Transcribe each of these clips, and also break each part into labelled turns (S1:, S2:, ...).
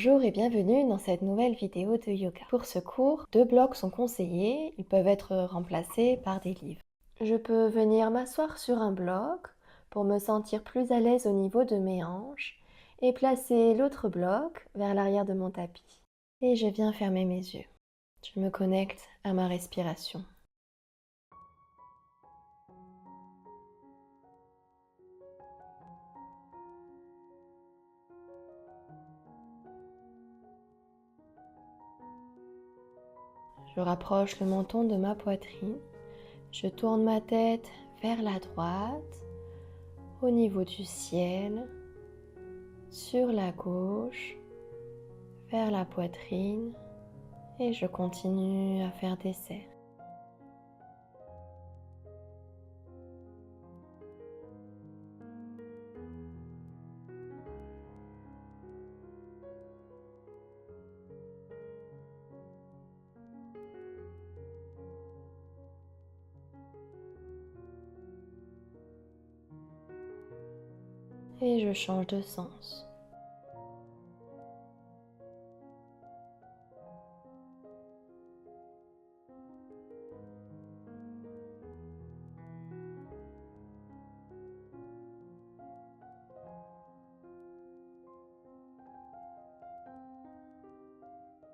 S1: Bonjour et bienvenue dans cette nouvelle vidéo de yoga. Pour ce cours, 2 blocs sont conseillés, ils peuvent être remplacés par des livres. Je peux venir m'asseoir sur un bloc pour me sentir plus à l'aise au niveau de mes hanches et placer l'autre bloc vers l'arrière de mon tapis. Et je viens fermer mes yeux. Je me connecte à ma respiration. Je rapproche le menton de ma poitrine. Je tourne ma tête vers la droite, au niveau du ciel, sur la gauche, vers la poitrine et je continue à faire des cercles. Et je change de sens.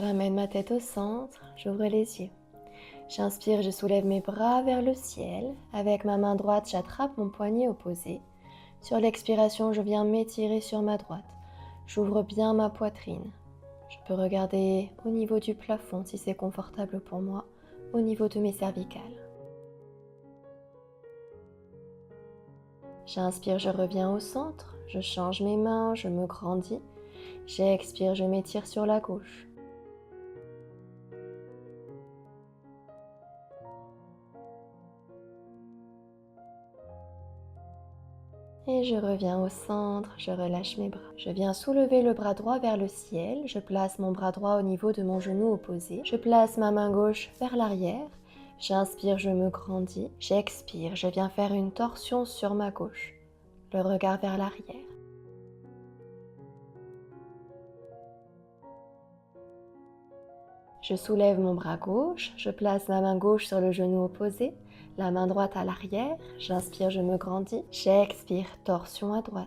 S1: Je ramène ma tête au centre, j'ouvre les yeux. J'inspire, je soulève mes bras vers le ciel. Avec ma main droite, j'attrape mon poignet opposé. Sur l'expiration, je viens m'étirer sur ma droite. J'ouvre bien ma poitrine. Je peux regarder au niveau du plafond si c'est confortable pour moi, au niveau de mes cervicales. J'inspire, je reviens au centre. Je change mes mains, je me grandis. J'expire, je m'étire sur la gauche. Et je reviens au centre, je relâche mes bras. Je viens soulever le bras droit vers le ciel. Je place mon bras droit au niveau de mon genou opposé. Je place ma main gauche vers l'arrière. J'inspire, je me grandis. J'expire, je viens faire une torsion sur ma gauche. Le regard vers l'arrière. Je soulève mon bras gauche. Je place ma main gauche sur le genou opposé. La main droite à l'arrière. J'inspire, je me grandis. J'expire, torsion à droite.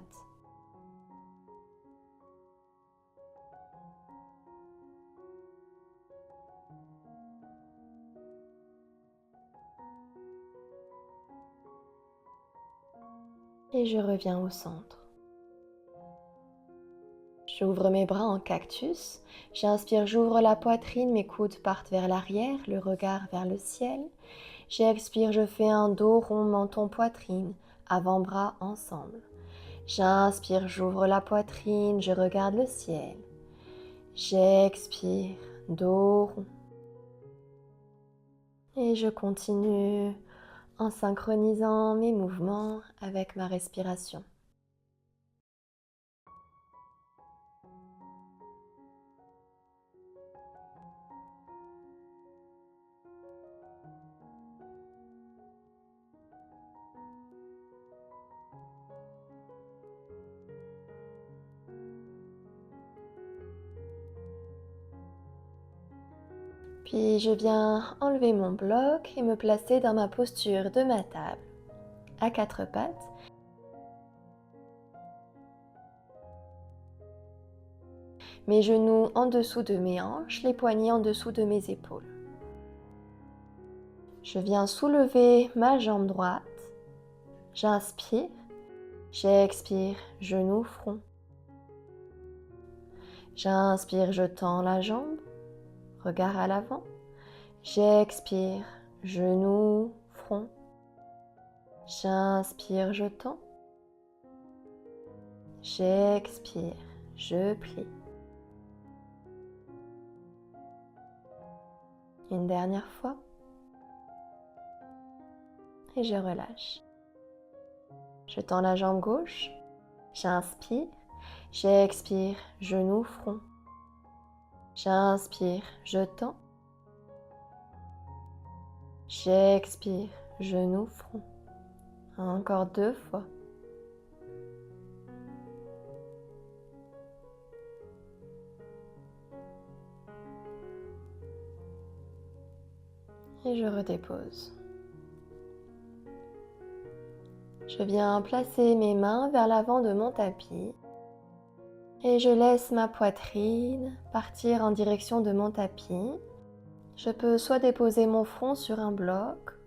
S1: Et je reviens au centre. J'ouvre mes bras en cactus. J'inspire, j'ouvre la poitrine, mes coudes partent vers l'arrière, le regard vers le ciel. J'expire, je fais un dos rond, menton, poitrine, avant-bras ensemble. J'inspire, j'ouvre la poitrine, je regarde le ciel. J'expire, dos rond. Et je continue en synchronisant mes mouvements avec ma respiration. Puis je viens enlever mon bloc et me placer dans ma posture de ma table, à 4 pattes. Mes genoux en dessous de mes hanches, les poignets en dessous de mes épaules. Je viens soulever ma jambe droite. J'inspire, j'expire, genou, front. J'inspire, je tends la jambe, regard à l'avant. J'expire, genou, front. J'inspire, je tends. J'expire, je plie. Une dernière fois. Et je relâche. Je tends la jambe gauche. J'inspire. J'expire, genou, front. J'inspire, je tends. J'expire, genou, front. Encore 2 fois. et je redépose. Je viens placer mes mains vers l'avant de mon tapis et je laisse ma poitrine partir en direction de mon tapis. Je peux soit déposer mon front sur un bloc,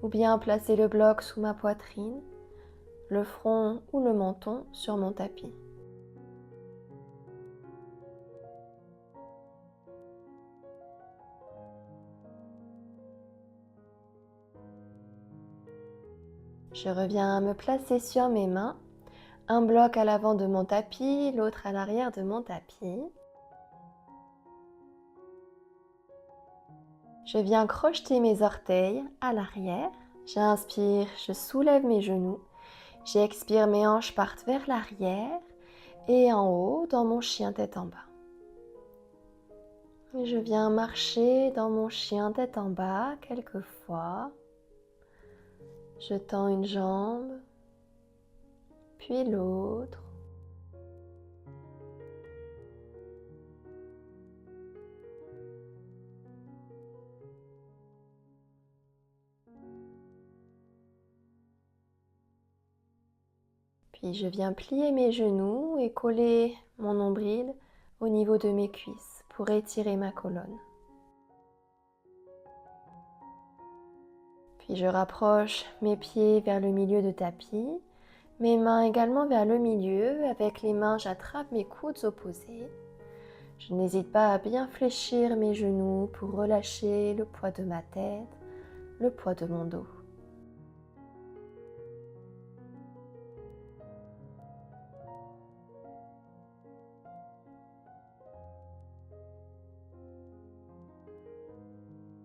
S1: ou bien placer le bloc sous ma poitrine, le front ou le menton sur mon tapis. Je reviens me placer sur mes mains, un bloc à l'avant de mon tapis, l'autre à l'arrière de mon tapis. Je viens crocheter mes orteils à l'arrière. J'inspire, je soulève mes genoux. J'expire, mes hanches partent vers l'arrière et en haut dans mon chien tête en bas. Et je viens marcher dans mon chien tête en bas quelques fois. Je tends une jambe, puis l'autre. Puis je viens plier mes genoux et coller mon nombril au niveau de mes cuisses pour étirer ma colonne. Puis je rapproche mes pieds vers le milieu de tapis, mes mains également vers le milieu. Avec les mains, j'attrape mes coudes opposés. Je n'hésite pas à bien fléchir mes genoux pour relâcher le poids de ma tête, le poids de mon dos.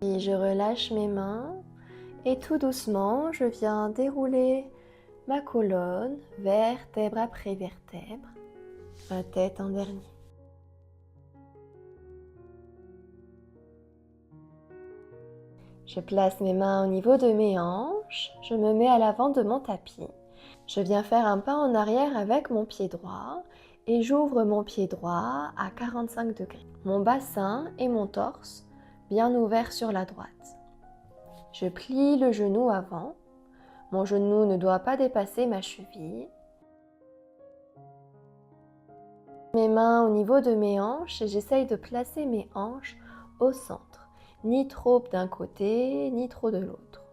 S1: Puis je relâche mes mains et tout doucement, je viens dérouler ma colonne, vertèbre après vertèbre, ma tête en dernier. Je place mes mains au niveau de mes hanches, je me mets à l'avant de mon tapis. Je viens faire un pas en arrière avec mon pied droit et j'ouvre mon pied droit à 45 degrés. Mon bassin et mon torse bien ouverts sur la droite. Je plie le genou avant. Mon genou ne doit pas dépasser ma cheville. Mes mains au niveau de mes hanches et j'essaye de placer mes hanches au centre. Ni trop d'un côté, ni trop de l'autre.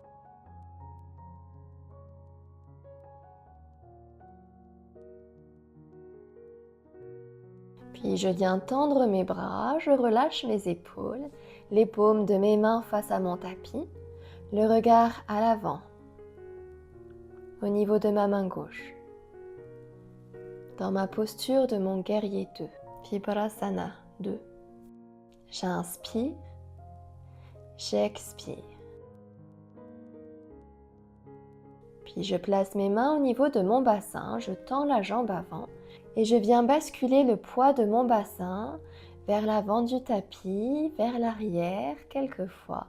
S1: Puis je viens tendre mes bras, je relâche mes épaules, les paumes de mes mains face à mon tapis, le regard à l'avant, au niveau de ma main gauche. Dans ma posture de mon guerrier 2, Viparasana 2. J'inspire, j'expire. Puis je place mes mains au niveau de mon bassin, je tends la jambe avant et je viens basculer le poids de mon bassin vers l'avant du tapis, vers l'arrière quelques fois.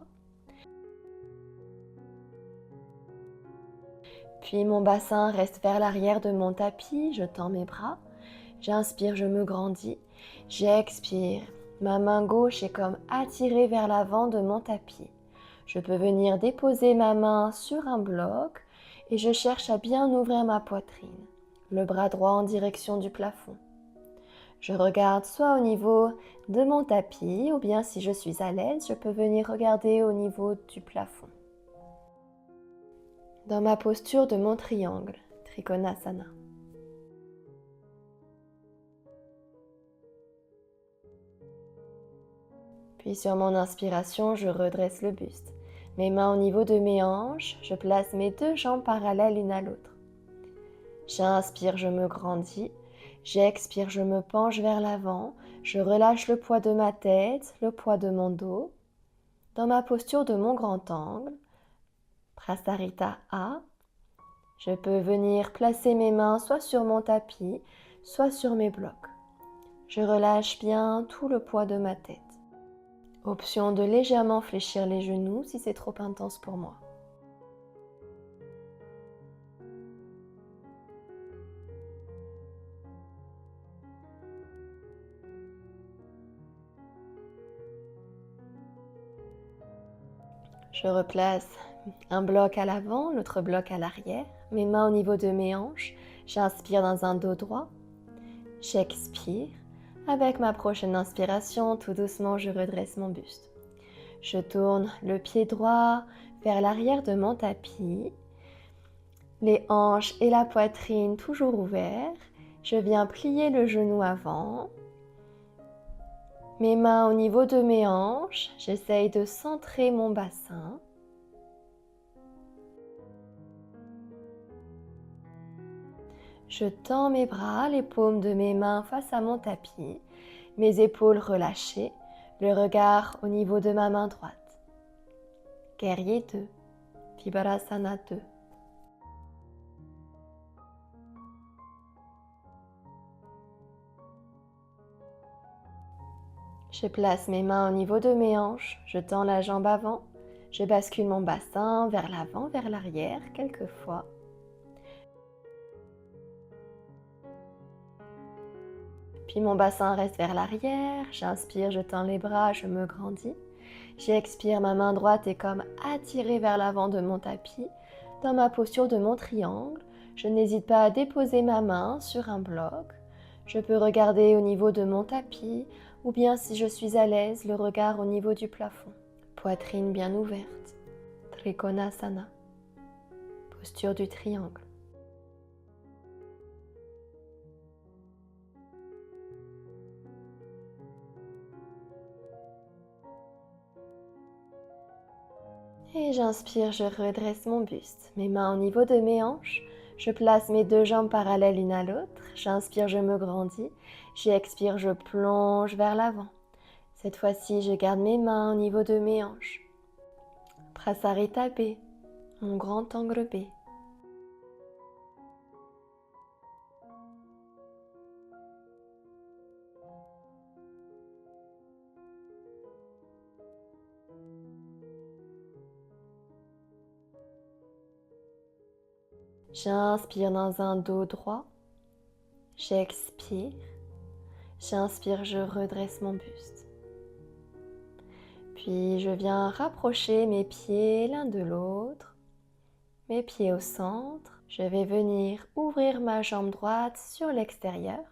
S1: Puis mon bassin reste vers l'arrière de mon tapis, je tends mes bras, j'inspire, je me grandis, j'expire. Ma main gauche est comme attirée vers l'avant de mon tapis. Je peux venir déposer ma main sur un bloc et je cherche à bien ouvrir ma poitrine, le bras droit en direction du plafond. Je regarde soit au niveau de mon tapis ou bien si je suis à l'aise, je peux venir regarder au niveau du plafond. Dans ma posture de mon triangle, Trikonasana. Puis sur mon inspiration, je redresse le buste. Mes mains au niveau de mes hanches, je place mes deux jambes parallèles l'une à l'autre. J'inspire, je me grandis. J'expire, je me penche vers l'avant. Je relâche le poids de ma tête, le poids de mon dos. Dans ma posture de mon grand angle, Prasarita A, je peux venir placer mes mains soit sur mon tapis, soit sur mes blocs. Je relâche bien tout le poids de ma tête. Option de légèrement fléchir les genoux si c'est trop intense pour moi. Je replace un bloc à l'avant, l'autre bloc à l'arrière, mes mains au niveau de mes hanches. J'inspire dans un dos droit. J'expire. Avec ma prochaine inspiration, tout doucement, je redresse mon buste. Je tourne le pied droit vers l'arrière de mon tapis. Les hanches et la poitrine toujours ouverts. Je viens plier le genou avant. Mes mains au niveau de mes hanches. J'essaye de centrer mon bassin. Je tends mes bras, les paumes de mes mains face à mon tapis, mes épaules relâchées, le regard au niveau de ma main droite. Guerrier 2, Viparasana 2. Je place mes mains au niveau de mes hanches, je tends la jambe avant, je bascule mon bassin vers l'avant, vers l'arrière quelques fois. Puis mon bassin reste vers l'arrière, j'inspire, je tends les bras, je me grandis. J'expire, ma main droite est comme attirée vers l'avant de mon tapis. Dans ma posture de mon triangle, je n'hésite pas à déposer ma main sur un bloc. Je peux regarder au niveau de mon tapis ou bien si je suis à l'aise, le regard au niveau du plafond. Poitrine bien ouverte. Trikonasana. Posture du triangle. Et j'inspire, je redresse mon buste. Mes mains au niveau de mes hanches. Je place mes deux jambes parallèles l'une à l'autre. J'inspire, je me grandis. J'expire, je plonge vers l'avant. Cette fois-ci, je garde mes mains au niveau de mes hanches. Prasarita B, mon grand angle B. J'inspire dans un dos droit. J'expire. J'inspire, je redresse mon buste. Puis je viens rapprocher mes pieds l'un de l'autre. Mes pieds au centre. Je vais venir ouvrir ma jambe droite sur l'extérieur.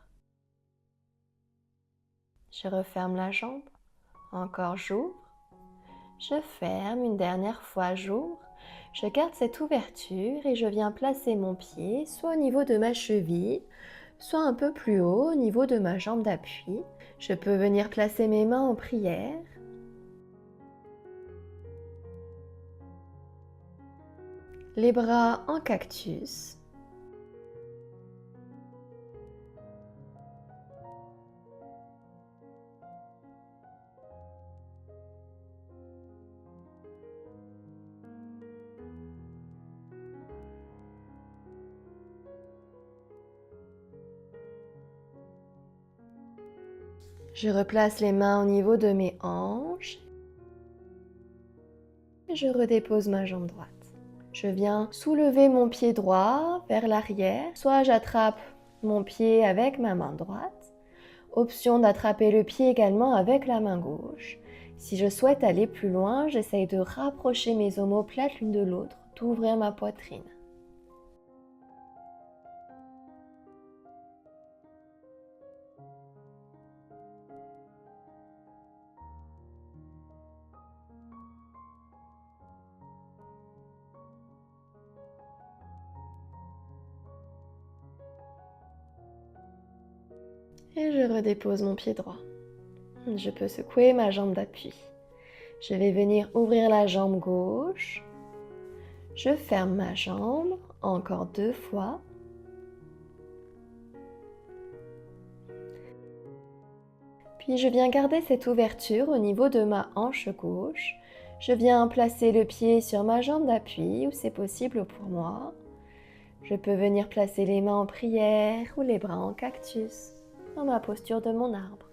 S1: Je referme la jambe. Encore j'ouvre. Je ferme une dernière fois, j'ouvre. Je garde cette ouverture et je viens placer mon pied soit au niveau de ma cheville, soit un peu plus haut au niveau de ma jambe d'appui. Je peux venir placer mes mains en prière. Les bras en cactus. Je replace les mains au niveau de mes hanches. Et je redépose ma jambe droite. Je viens soulever mon pied droit vers l'arrière. Soit j'attrape mon pied avec ma main droite. Option d'attraper le pied également avec la main gauche. Si je souhaite aller plus loin, j'essaye de rapprocher mes omoplates l'une de l'autre, d'ouvrir ma poitrine. Et je redépose mon pied droit. Je peux secouer ma jambe d'appui. Je vais venir ouvrir la jambe gauche. Je ferme ma jambe encore 2 fois. Puis je viens garder cette ouverture au niveau de ma hanche gauche. Je viens placer le pied sur ma jambe d'appui où c'est possible pour moi. Je peux venir placer les mains en prière ou les bras en cactus dans ma posture de mon arbre.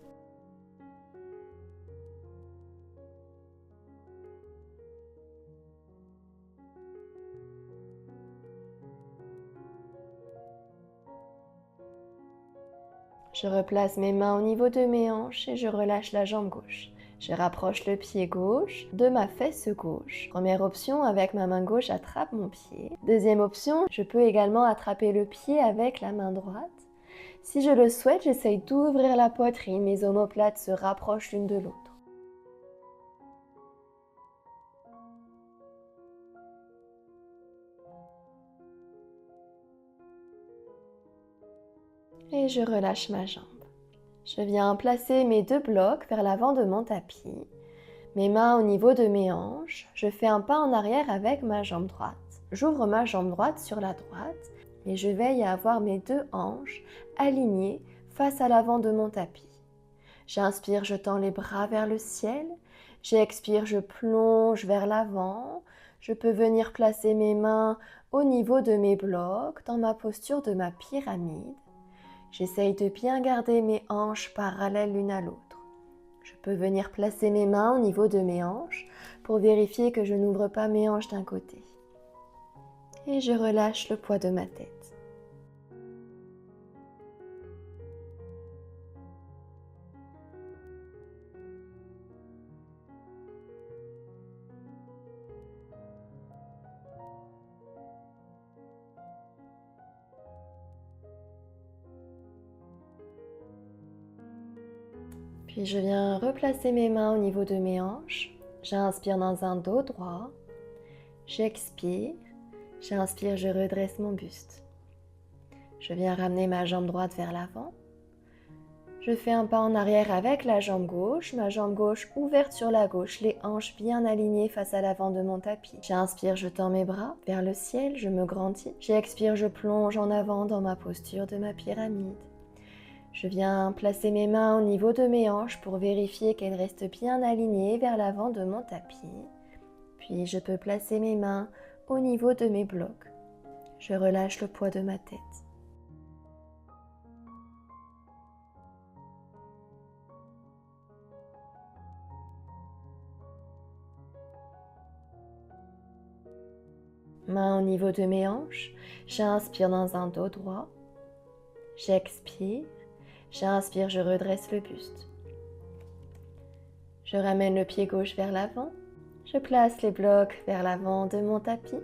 S1: Je replace mes mains au niveau de mes hanches et je relâche la jambe gauche. Je rapproche le pied gauche de ma fesse gauche. Première option, avec ma main gauche, j'attrape mon pied. Deuxième option, je peux également attraper le pied avec la main droite. Si je le souhaite, j'essaye d'ouvrir la poitrine. Mes omoplates se rapprochent l'une de l'autre. Et je relâche ma jambe. Je viens placer mes 2 blocs vers l'avant de mon tapis. Mes mains au niveau de mes hanches. Je fais un pas en arrière avec ma jambe droite. J'ouvre ma jambe droite sur la droite et je veille à avoir mes 2 hanches alignées face à l'avant de mon tapis. J'inspire, je tends les bras vers le ciel. J'expire, je plonge vers l'avant. Je peux venir placer mes mains au niveau de mes blocs dans ma posture de ma pyramide. J'essaye de bien garder mes hanches parallèles l'une à l'autre. Je peux venir placer mes mains au niveau de mes hanches pour vérifier que je n'ouvre pas mes hanches d'un côté. Et je relâche le poids de ma tête. Puis je viens replacer mes mains au niveau de mes hanches. J'inspire dans un dos droit. J'expire. J'inspire, je redresse mon buste. Je viens ramener ma jambe droite vers l'avant. Je fais un pas en arrière avec la jambe gauche, ma jambe gauche ouverte sur la gauche, les hanches bien alignées face à l'avant de mon tapis. J'inspire, je tends mes bras vers le ciel, je me grandis. J'expire, je plonge en avant dans ma posture de ma pyramide. Je viens placer mes mains au niveau de mes hanches pour vérifier qu'elles restent bien alignées vers l'avant de mon tapis. Puis je peux placer mes mains au niveau de mes blocs. Je relâche le poids de ma tête. Mains au niveau de mes hanches. J'inspire dans un dos droit. J'expire. J'inspire, je redresse le buste. Je ramène le pied gauche vers l'avant. Je place les blocs vers l'avant de mon tapis,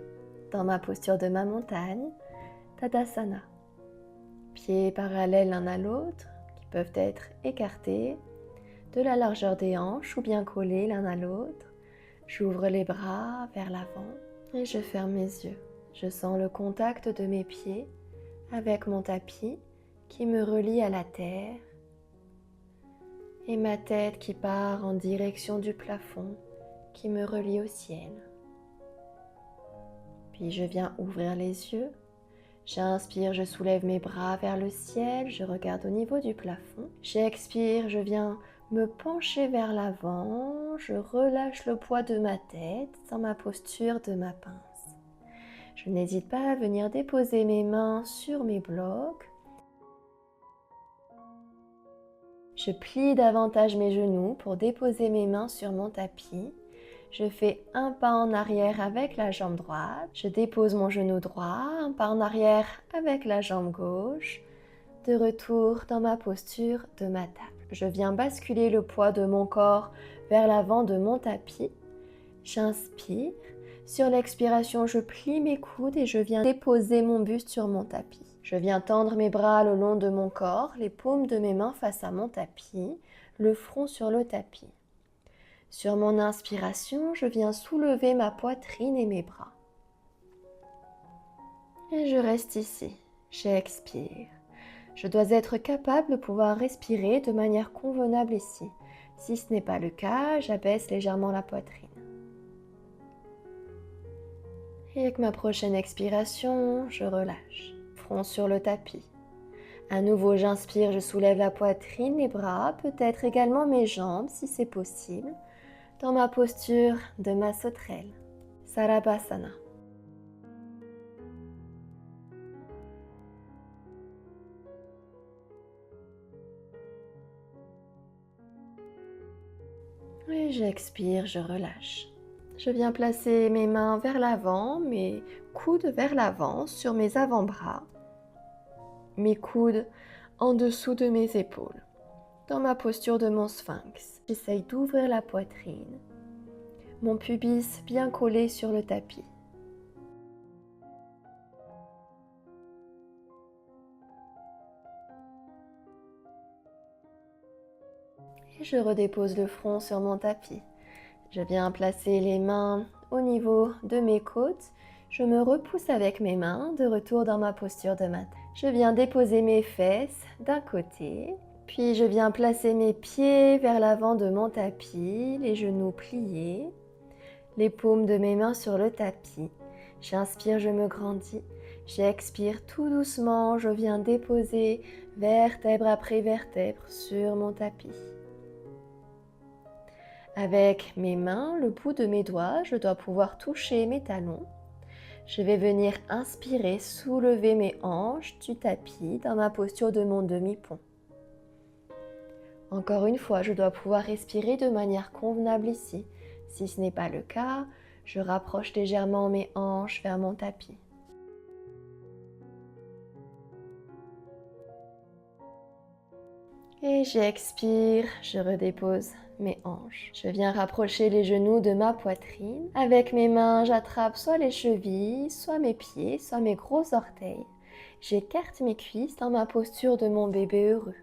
S1: dans ma posture de ma montagne, Tadasana. Pieds parallèles l'un à l'autre, qui peuvent être écartés, de la largeur des hanches ou bien collés l'un à l'autre. J'ouvre les bras vers l'avant et je ferme mes yeux. Je sens le contact de mes pieds avec mon tapis qui me relie à la terre et ma tête qui part en direction du plafond qui me relie au ciel. Puis je viens ouvrir les yeux. J'inspire, je soulève mes bras vers le ciel, je regarde au niveau du plafond. J'expire, je viens me pencher vers l'avant, je relâche le poids de ma tête dans ma posture de ma pince. Je n'hésite pas à venir déposer mes mains sur mes blocs. Je plie davantage mes genoux pour déposer mes mains sur mon tapis. Je fais un pas en arrière avec la jambe droite. Je dépose mon genou droit, un pas en arrière avec la jambe gauche. De retour dans ma posture de ma table. Je viens basculer le poids de mon corps vers l'avant de mon tapis. J'inspire. Sur l'expiration, je plie mes coudes et je viens déposer mon buste sur mon tapis. Je viens tendre mes bras le long de mon corps, les paumes de mes mains face à mon tapis, le front sur le tapis. Sur mon inspiration, je viens soulever ma poitrine et mes bras. Et je reste ici. J'expire. Je dois être capable de pouvoir respirer de manière convenable ici. Si ce n'est pas le cas, j'abaisse légèrement la poitrine. Et avec ma prochaine expiration, je relâche. Front sur le tapis. À nouveau, j'inspire, je soulève la poitrine, les bras, peut-être également mes jambes si c'est possible, dans ma posture de ma sauterelle, Sarabhasana. Et j'expire, je relâche. Je viens placer mes mains vers l'avant, mes coudes vers l'avant sur mes avant-bras, mes coudes en dessous de mes épaules. dans ma posture de mon sphinx. J'essaye d'ouvrir la poitrine, mon pubis bien collé sur le tapis. Et je redépose le front sur mon tapis. Je viens placer les mains au niveau de mes côtes. Je me repousse avec mes mains de retour dans ma posture de matin. Je viens déposer mes fesses d'un côté, puis je viens placer mes pieds vers l'avant de mon tapis, les genoux pliés, les paumes de mes mains sur le tapis. J'inspire, je me grandis. J'expire tout doucement, je viens déposer vertèbre après vertèbre sur mon tapis. Avec mes mains, le bout de mes doigts, je dois pouvoir toucher mes talons. Je vais venir inspirer, soulever mes hanches du tapis dans ma posture de mon demi-pont. Encore une fois, je dois pouvoir respirer de manière convenable ici. Si ce n'est pas le cas, je rapproche légèrement mes hanches vers mon tapis. Et j'expire, je redépose mes hanches. Je viens rapprocher les genoux de ma poitrine. Avec mes mains, j'attrape soit les chevilles, soit mes pieds, soit mes gros orteils. J'écarte mes cuisses dans ma posture de mon bébé heureux.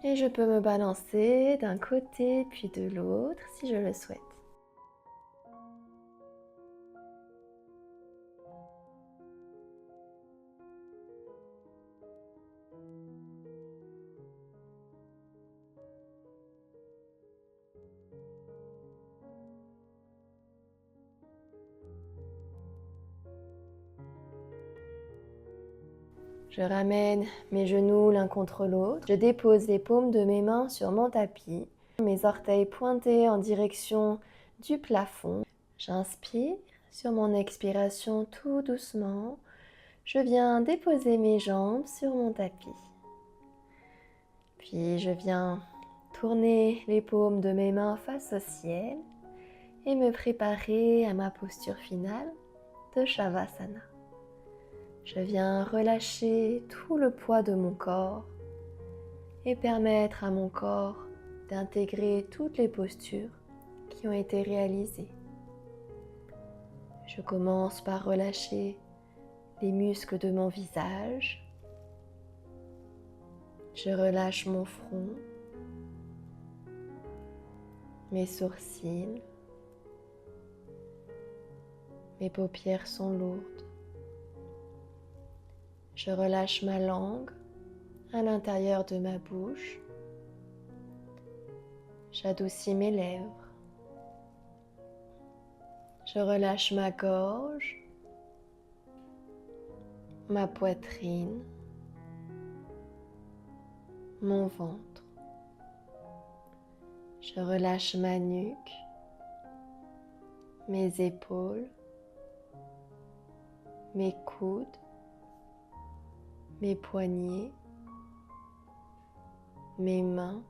S1: Et je peux me balancer d'un côté puis de l'autre si je le souhaite. Je ramène mes genoux l'un contre l'autre. Je dépose les paumes de mes mains sur mon tapis, mes orteils pointés en direction du plafond. J'inspire. Sur mon expiration, tout doucement, je viens déposer mes jambes sur mon tapis. Puis je viens tourner les paumes de mes mains face au ciel et me préparer à ma posture finale de Shavasana. Je viens relâcher tout le poids de mon corps et permettre à mon corps d'intégrer toutes les postures qui ont été réalisées. Je commence par relâcher les muscles de mon visage. Je relâche mon front, mes sourcils, mes paupières sont lourdes. Je relâche ma langue à l'intérieur de ma bouche. J'adoucis mes lèvres. Je relâche ma gorge, ma poitrine, mon ventre. Je relâche ma nuque, mes épaules, mes coudes, mes poignets, mes mains,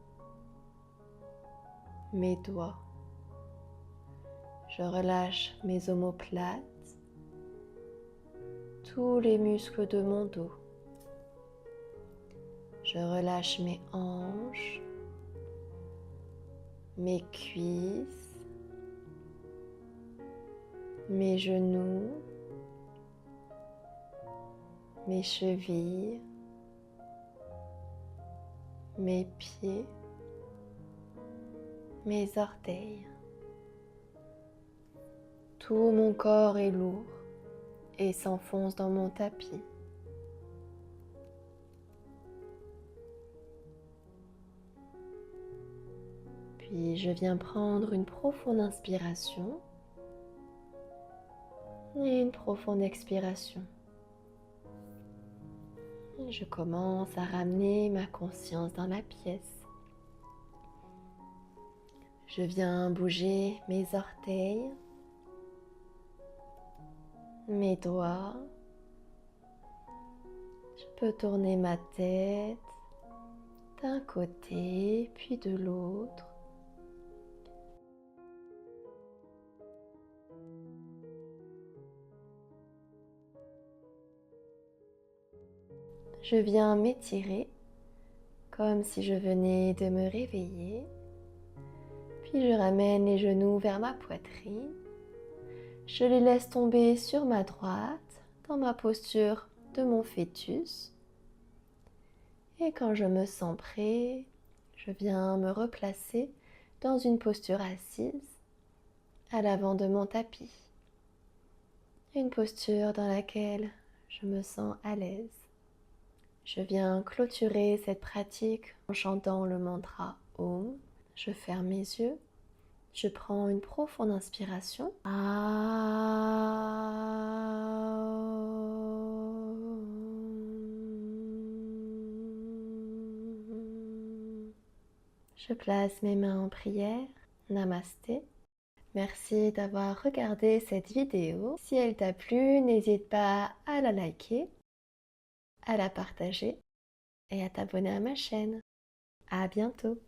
S1: mes doigts. Je relâche mes omoplates, tous les muscles de mon dos. Je relâche mes hanches, mes cuisses, mes genoux, mes chevilles, mes pieds, mes orteils. Tout mon corps est lourd et s'enfonce dans mon tapis. Puis je viens prendre une profonde inspiration et une profonde expiration. Et je commence à ramener ma conscience dans la pièce. Je viens bouger mes orteils, mes doigts. Je peux tourner ma tête d'un côté puis de l'autre. Je viens m'étirer comme si je venais de me réveiller. Puis je ramène les genoux vers ma poitrine. Je les laisse tomber sur ma droite, dans ma posture de mon fœtus. Et quand je me sens prêt, je viens me replacer dans une posture assise à l'avant de mon tapis. Une posture dans laquelle je me sens à l'aise. Je viens clôturer cette pratique en chantant le mantra Om. Je ferme mes yeux. Je prends une profonde inspiration. Je place mes mains en prière. Namasté. Merci d'avoir regardé cette vidéo. Si elle t'a plu, n'hésite pas à la liker, à la partager et à t'abonner à ma chaîne. À bientôt!